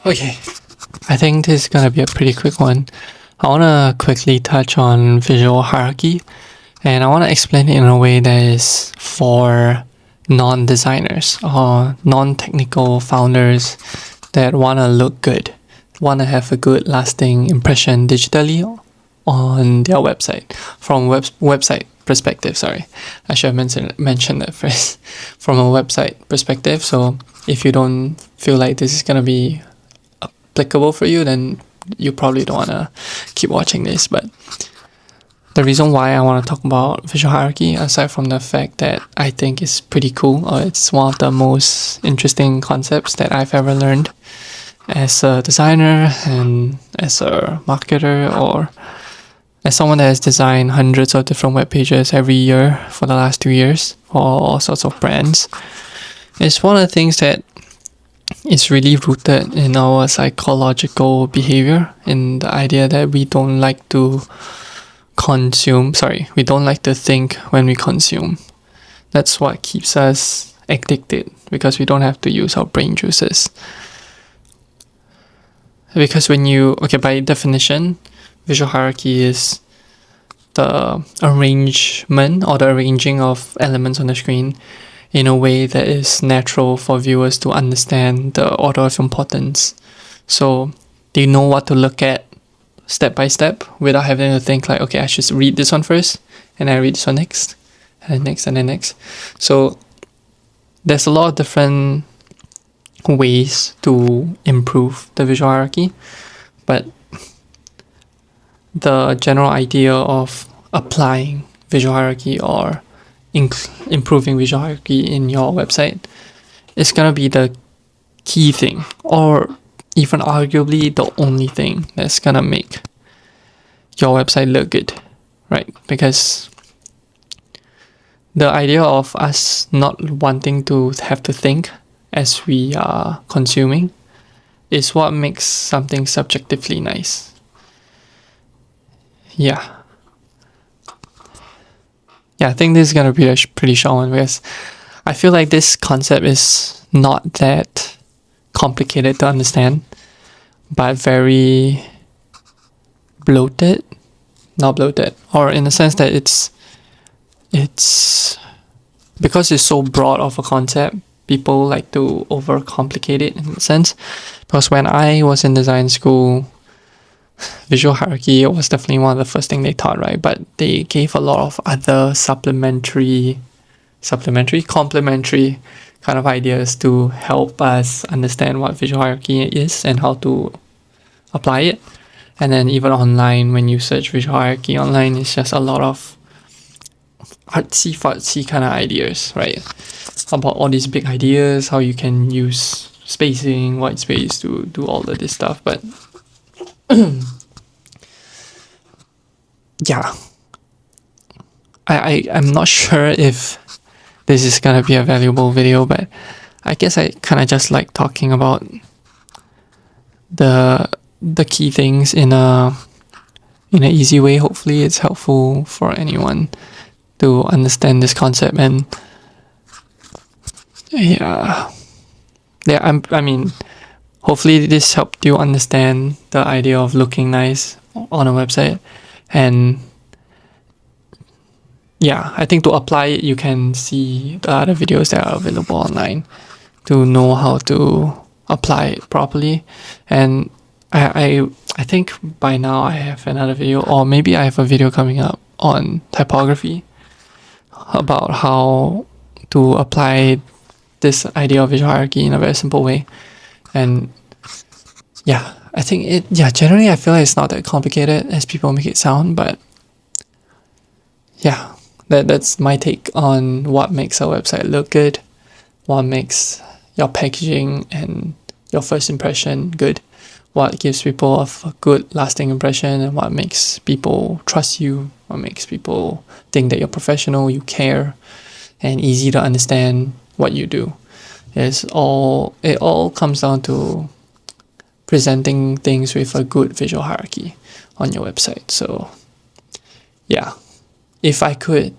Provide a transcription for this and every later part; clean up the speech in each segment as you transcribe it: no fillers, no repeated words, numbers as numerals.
Okay, I think this is gonna be a pretty quick one. I wanna quickly touch on visual hierarchy, and I wanna explain it in a way that is for non-designers or non-technical founders that wanna look good, wanna have a good lasting impression digitally on their website. From website perspective, sorry, I should have mentioned that first. From a website perspective, so if you don't feel like this is gonna be applicable for you, then you probably don't want to keep watching this. But the reason why I want to talk about visual hierarchy, aside from the fact that I think it's pretty cool, or it's one of the most interesting concepts that I've ever learned as a designer and as a marketer, or as someone that has designed hundreds of different web pages every year for the last 2 years for all sorts of brands. It's one of the things that is really rooted in our psychological behavior, in the idea that we don't like to we don't like to think when we consume. That's what keeps us addicted, because we don't have to use our brain juices. Because by definition, visual hierarchy is the arrangement or the arranging of elements on the screen in a way that is natural for viewers to understand the order of importance. So they know what to look at step by step without having to think like, okay, I should read this one first, and I read this one next, and then next, and then next. So there's a lot of different ways to improve the visual hierarchy, but the general idea of applying visual hierarchy or improving visual hierarchy in your website is going to be the key thing, or even arguably the only thing that's going to make your website look good, right? Because the idea of us not wanting to have to think as we are consuming is what makes something subjectively nice. Yeah, I think this is going to be a pretty short one, because I feel like this concept is not that complicated to understand, but very not bloated, or in the sense that it's because it's so broad of a concept, people like to overcomplicate it in a sense. Because when I was in design school, visual hierarchy was definitely one of the first thing they taught, right? But they gave a lot of other complementary kind of ideas to help us understand what visual hierarchy is and how to apply it. And then even online, when you search visual hierarchy online, it's just a lot of artsy kind of ideas, right? About all these big ideas, how you can use spacing, white space to do all of this stuff. But yeah, I'm not sure if this is gonna be a valuable video, but I guess I kind of just like talking about the key things in a easy way. Hopefully it's helpful for anyone to understand this concept. And I mean, hopefully this helped you understand the idea of looking nice on a website. And yeah, I think to apply it, you can see the other videos that are available online to know how to apply it properly. And I think by now I have another video, or maybe I have a video coming up on typography about how to apply this idea of visual hierarchy in a very simple way. And yeah, I think generally I feel like it's not that complicated as people make it sound, but yeah, that's my take on what makes a website look good, what makes your packaging and your first impression good, what gives people a good lasting impression, and what makes people trust you, what makes people think that you're professional, you care, and easy to understand what you do. It all comes down to presenting things with a good visual hierarchy on your website. So yeah, if I could,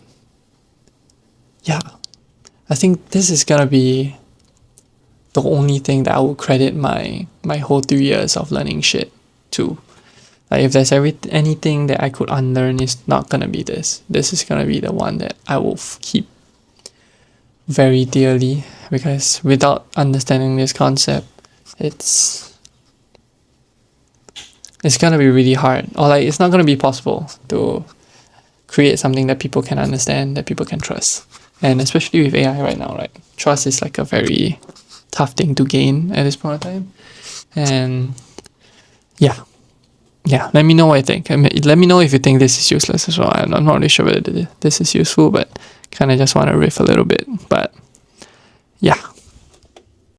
I think this is gonna be the only thing that I would credit my whole 3 years of learning shit to. Like if there's anything that I could unlearn, it's not gonna be this. This is gonna be the one that I will keep very dearly, because without understanding this concept, it's gonna be really hard, or like it's not gonna be possible to create something that people can understand, that people can trust. And especially with AI right now, right? Trust is like a very tough thing to gain at this point of time. And yeah, let me know what you think. Let me know if you think this is useless as well. I'm not really sure whether this is useful, but kind of just want to riff a little bit. But yeah.